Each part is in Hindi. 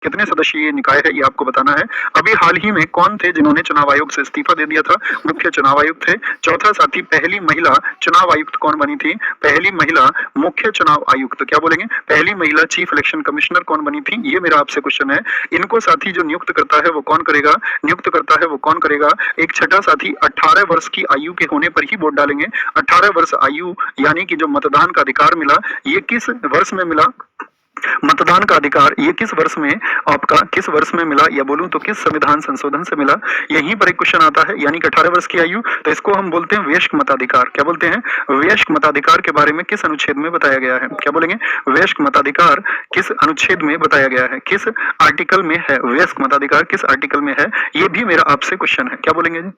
कितने सदस्यीय निकाय है ये आपको बताना है। अभी हाल ही में कौन थे जिन्होंने चुनाव आयोग से इस्तीफा दे दिया था? मुख्य चुनाव आयुक्त थे। चौथा साथी, पहली महिला चुनाव आयुक्त कौन बनी थी? पहली महिला मुख्य चुनाव आयुक्त, क्या बोलेंगे? पहली महिला चीफ इलेक्शन कमिश्नर कौन बनी थी? ये मेरा आपसे क्वेश्चन है। इनको साथी जो नियुक्त करता है वो कौन करेगा? नियुक्त करता है वो कौन करेगा? एक छठा साथी, 18 वर्ष की आयु के होने पर ही वोट डालेंगे। 18 वर्ष आयु यानी कि जो मतदान का अधिकार मिला, ये किस वर्ष में मिला? मतदान का अधिकार ये किस वर्ष में आपका, किस वर्ष में मिला, या बोलूं तो किस संविधान संशोधन से मिला? यहीं पर एक क्वेश्चन आता है, यानी कि 18 वर्ष की आयु, तो इसको हम बोलते हैं वयस्क मताधिकार। क्या बोलते हैं? वयस्क मताधिकार के बारे में किस अनुच्छेद में बताया गया है? क्या बोलेंगे? वयस्क मताधिकार किस अनुच्छेद में बताया गया है? किस आर्टिकल में है? वयस्क मताधिकार किस आर्टिकल में है? ये भी मेरा आपसे क्वेश्चन है। क्या बोलेंगे जी?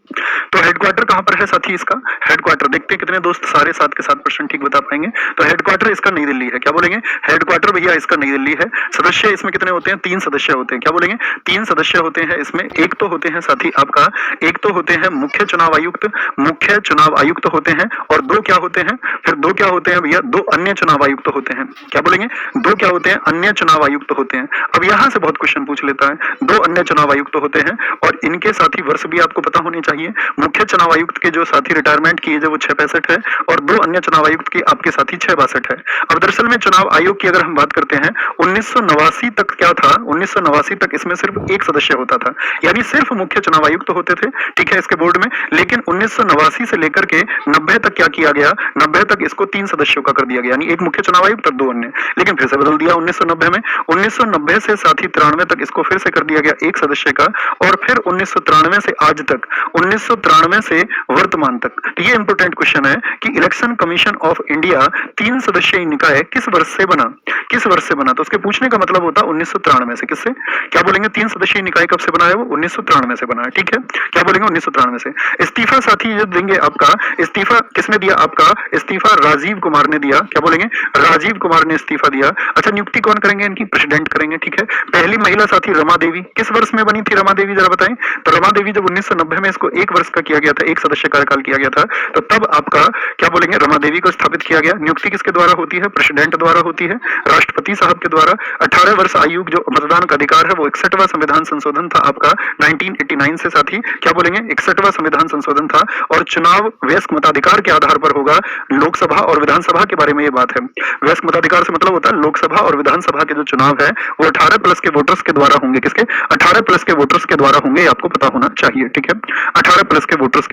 तो हेडक्वार्टर कहां पर है साथी इसका? हेडक्वार्टर देखते हैं कितने दोस्त सारे 7 के 7% ठीक बता पाएंगे। तो हेडक्वार्टर इसका नई दिल्ली है। क्या बोलेंगे? हेडक्वार्टर भैया इसका नई दिल्ली है। सदस्य इसमें कितने होते हैं? 3 सदस्य होते हैं। क्या बोलेंगे? 3 सदस्य होते हैं इसमें। एक तो होते हैं साथी आपका, एक तो होते हैं मुख्य चुनाव आयुक्त, मुख्य चुनाव आयुक्त होते हैं, और 2 क्या होते हैं? फिर 2 क्या होते हैं भैया? 2 अन्य चुनाव आयुक्त होते हैं। क्या बोलेंगे? 2 क्या होते हैं? अन्य चुनाव आयुक्त होते हैं। अब यहाँ से बहुत क्वेश्चन पूछ लेता है। 2 अन्य चुनाव आयुक्त होते हैं और इनके साथी वर्ष भी आपको पता होने चाहिए। मुख्य चुनाव आयुक्त के जो साथी रिटायरमेंट की एज है वो 665 है, और 2 अन्य चुनाव आयुक्त की आपके साथी 662 है। अब दरअसल में चुनाव आयोग की अगर हम बात करते हैं, 1989 तक क्या था? 1989 तक इसमें सिर्फ एक सदस्य होता था, यानी सिर्फ मुख्य चुनाव आयुक्त तो होते थे, ठीक है, इसके बोर्ड में। लेकिन 1989 से लेकर के 90 तक क्या किया गया? 90 तक इसको 3 सदस्यों का कर दिया गया, यानी एक मुख्य चुनाव आयुक्त और 2 अन्य। लेकिन फिर से बदल दिया 1990 में। 1990 से साथी 93 तक इसको फिर से कर दिया गया 1 सदस्य का, और फिर 1993 से आज तक, 1993 से वर्तमान तक। तो ये इंपोर्टेंट क्वेश्चन है कि इलेक्शन कमीशन ऑफ इंडिया 3 सदस्यीय निकाय किस वर्ष से बना? किस वर्ष से बना? तो उसके पूछने का मतलब होता 1993 से। किससे? क्या बोलेंगे? 3 सदस्यीय निकाय कब से बना है? वो 1993 से बना है, ठीक है। क्या बोलेंगे? 1993 से। इस्तीफा साथी जो देंगे आपका, इस्तीफा किसने दिया आपका? इस्तीफा राजीव कुमार ने दिया। क्या बोलेंगे? राजीव कुमार ने इस्तीफा दिया। अच्छा, नियुक्ति कौन करेंगे इनकी? प्रेसिडेंट करेंगे, ठीक है। पहली महिला साथी रमा देवी, किस वर्ष में बनी थी रमा देवी, जरा बताएं। तो रमा देवी जब 1990 में इसको 1 वर्ष का किया गया था, 1 सदस्य कार्यकाल किया गया था, तो तब आपका क्या बोलेंगे? रमा देवी को स्थापित किया गया। नियुक्ति किसके द्वारा होती है? प्रेसिडेंट द्वारा होती है, राष्ट्रपति साहब के द्वारा। 18 वर्ष आयु जो मतदान का अधिकार है वो 61वां संविधान संशोधन था आपका 1989 से साथी। क्या बोलेंगे? 61वां संविधान संशोधन था, और चुनाव वयस्क मताधिकार के आधार पर होगा। लोकसभा और विधानसभा के बारे में ये बात है। वयस्क मताधिकार से मतलब होता है लोकसभा और विधानसभा के जो चुनाव है वो 18 प्लस के वोटर्स के द्वारा होंगे। किसके? 18 प्लस के वोटर्स के द्वारा होंगे, आपको पता होना चाहिए, ठीक है। 18 प्लस के वोटर्स